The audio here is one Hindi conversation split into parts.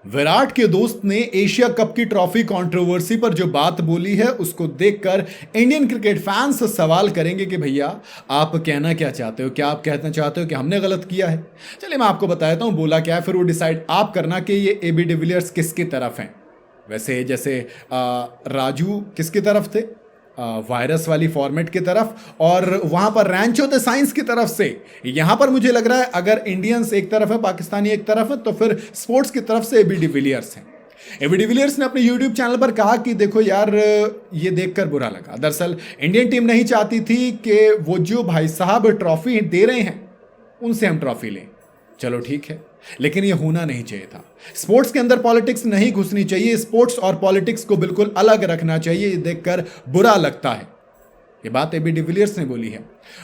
विराट के दोस्त ने एशिया कप की ट्रॉफी कंट्रोवर्सी पर जो बात बोली है उसको देखकर इंडियन क्रिकेट फैंस सवाल करेंगे कि भैया आप कहना क्या चाहते हो, क्या आप कहना चाहते हो कि हमने गलत किया है। चलिए मैं आपको बता देता हूँ बोला क्या है, फिर वो डिसाइड आप करना कि ये एबी डिविलियर्स किसकी तरफ हैं। वैसे जैसे राजू किसकी तरफ थे, वायरस वाली फॉर्मेट की तरफ, और वहां पर रैंचो द साइंस की तरफ से। यहां पर मुझे लग रहा है अगर इंडियंस एक तरफ है, पाकिस्तानी एक तरफ है, तो फिर स्पोर्ट्स की तरफ से एबी डिविलियर्स हैं। एबी डिविलियर्स ने अपने यूट्यूब चैनल पर कहा कि देखो यार, ये देखकर बुरा लगा। दरअसल इंडियन टीम नहीं चाहती थी कि वो जो भाई साहब ट्रॉफी दे रहे हैं उनसे हम ट्रॉफी लें। चलो ठीक है, लेकिन ये होना नहीं चाहिए था। स्पोर्ट्स के अंदर पॉलिटिक्स नहीं घुसनी चाहिए, स्पोर्ट्स और पॉलिटिक्स को बिल्कुल अलग रखना चाहिए। ये देखकर बुरा लगता है। ये बात एबी डिविलियर्स ने बोली है।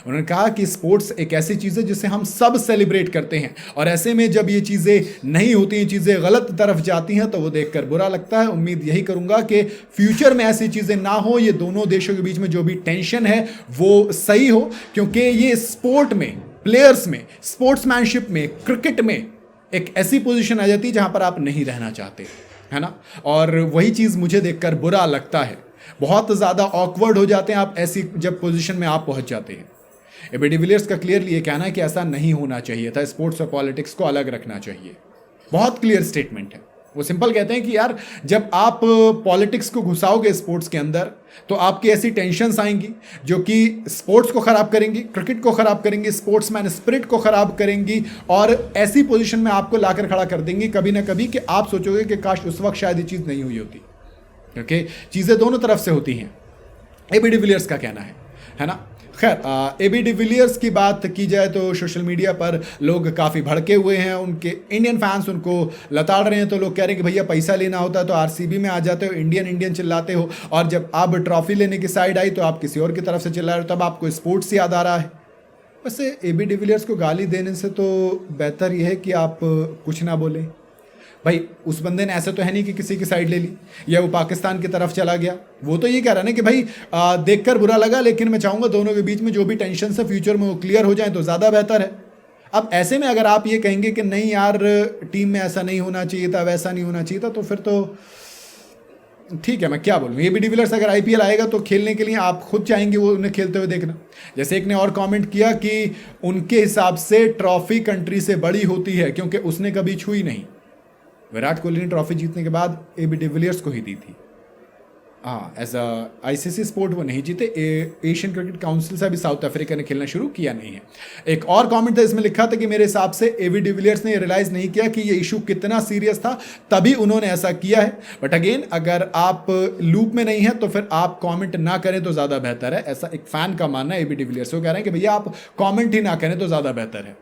उन्होंने कहा कि स्पोर्ट्स एक ऐसी चीज है जिसे हम सब सेलिब्रेट करते हैं, और ऐसे में जब ये चीजें नहीं होती, ये चीजें गलत तरफ जाती हैं, तो वो देखकर बुरा लगता है। उम्मीद यही करूंगा कि फ्यूचर में ऐसी चीजें ना हो, ये दोनों देशों के बीच में जो भी टेंशन है वो सही हो, क्योंकि ये स्पोर्ट में, प्लेयर्स में, स्पोर्ट्समैनशिप में, क्रिकेट में एक ऐसी पोजीशन आ जाती है जहां पर आप नहीं रहना चाहते, है ना। और वही चीज़ मुझे देखकर बुरा लगता है। बहुत ज़्यादा ऑकवर्ड हो जाते हैं आप ऐसी जब पोजीशन में आप पहुंच जाते हैं। एबी डिविलियर्स का क्लियरली ये कहना है कि ऐसा नहीं होना चाहिए था, स्पोर्ट्स और पॉलिटिक्स को अलग रखना चाहिए। बहुत क्लियर स्टेटमेंट है। वो सिंपल कहते हैं कि यार, जब आप पॉलिटिक्स को घुसाओगे स्पोर्ट्स के अंदर तो आपकी ऐसी टेंशन्स आएंगी जो कि स्पोर्ट्स को खराब करेंगी, क्रिकेट को खराब करेंगी, स्पोर्ट्समैन स्पिरिट को खराब करेंगी, और ऐसी पोजीशन में आपको लाकर खड़ा कर देंगी कभी ना कभी कि आप सोचोगे कि काश उस वक्त शायद ये चीज़ नहीं हुई होती। क्योंकि चीज़ें दोनों तरफ से होती हैं। एबी डिविलियर्स का कहना है ना। खैर, एबी डिविलियर्स की बात की जाए तो सोशल मीडिया पर लोग काफ़ी भड़के हुए हैं। उनके इंडियन फैंस उनको लताड़ रहे हैं। तो लोग कह रहे हैं कि भैया पैसा लेना होता तो आरसीबी में आ जाते हो, इंडियन इंडियन चिल्लाते हो, और जब आप ट्रॉफी लेने की साइड आई तो आप किसी और की तरफ से चिल्ला रहे हो, तब आपको स्पोर्ट्स याद आ रहा है। वैसे एबी डिविलियर्स को गाली देने से तो बेहतर यह है कि आप कुछ ना बोलें। भाई उस बंदे ने ऐसे तो है नहीं कि किसी की साइड ले ली या वो पाकिस्तान की तरफ चला गया। वो तो ये कह रहा है ना कि भाई देखकर बुरा लगा, लेकिन मैं चाहूँगा दोनों के बीच में जो भी टेंशन है फ्यूचर में वो क्लियर हो जाए तो ज़्यादा बेहतर है। अब ऐसे में अगर आप ये कहेंगे कि नहीं यार, टीम में ऐसा नहीं होना चाहिए था, वैसा नहीं होना चाहिए था, तो फिर तो ठीक है, मैं क्या बोलूँ। एबी डिविलियर्स अगर आईपीएल आएगा तो खेलने के लिए आप खुद चाहेंगे वो उन्हें खेलते हुए देखना। जैसे एक ने और कमेंट किया कि उनके हिसाब से ट्रॉफी कंट्री से बड़ी होती है क्योंकि उसने कभी छुई नहीं। विराट कोहली ने ट्रॉफी जीतने के बाद एबी डिविलियर्स को ही दी थी। हाँ, एज आईसीसी स्पोर्ट वो नहीं जीते। एशियन क्रिकेट काउंसिल से अभी साउथ अफ्रीका ने खेलना शुरू किया नहीं है। एक और कमेंट था, इसमें लिखा था कि मेरे हिसाब से एबी डिविलियर्स ने रियलाइज नहीं किया कि ये इशू कितना सीरियस था, तभी उन्होंने ऐसा किया है। बट अगेन, अगर आप लूप में नहीं है तो फिर आप कमेंट ना करें तो ज़्यादा बेहतर है। ऐसा एक फैन का मानना है एबी डिविलियर्स। वो कह रहे हैं कि भैया आप कॉमेंट ही ना करें तो ज़्यादा बेहतर है।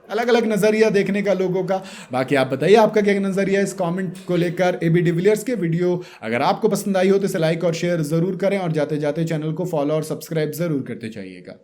अलग अलग नज़रिया देखने का लोगों का। बाकी आप बताइए आपका क्या नज़रिया इस कमेंट को लेकर एबी डिविलियर्स के। वीडियो अगर आपको पसंद आई हो तो इसे लाइक और शेयर ज़रूर करें, और जाते जाते चैनल को फॉलो और सब्सक्राइब ज़रूर करते जाइएगा।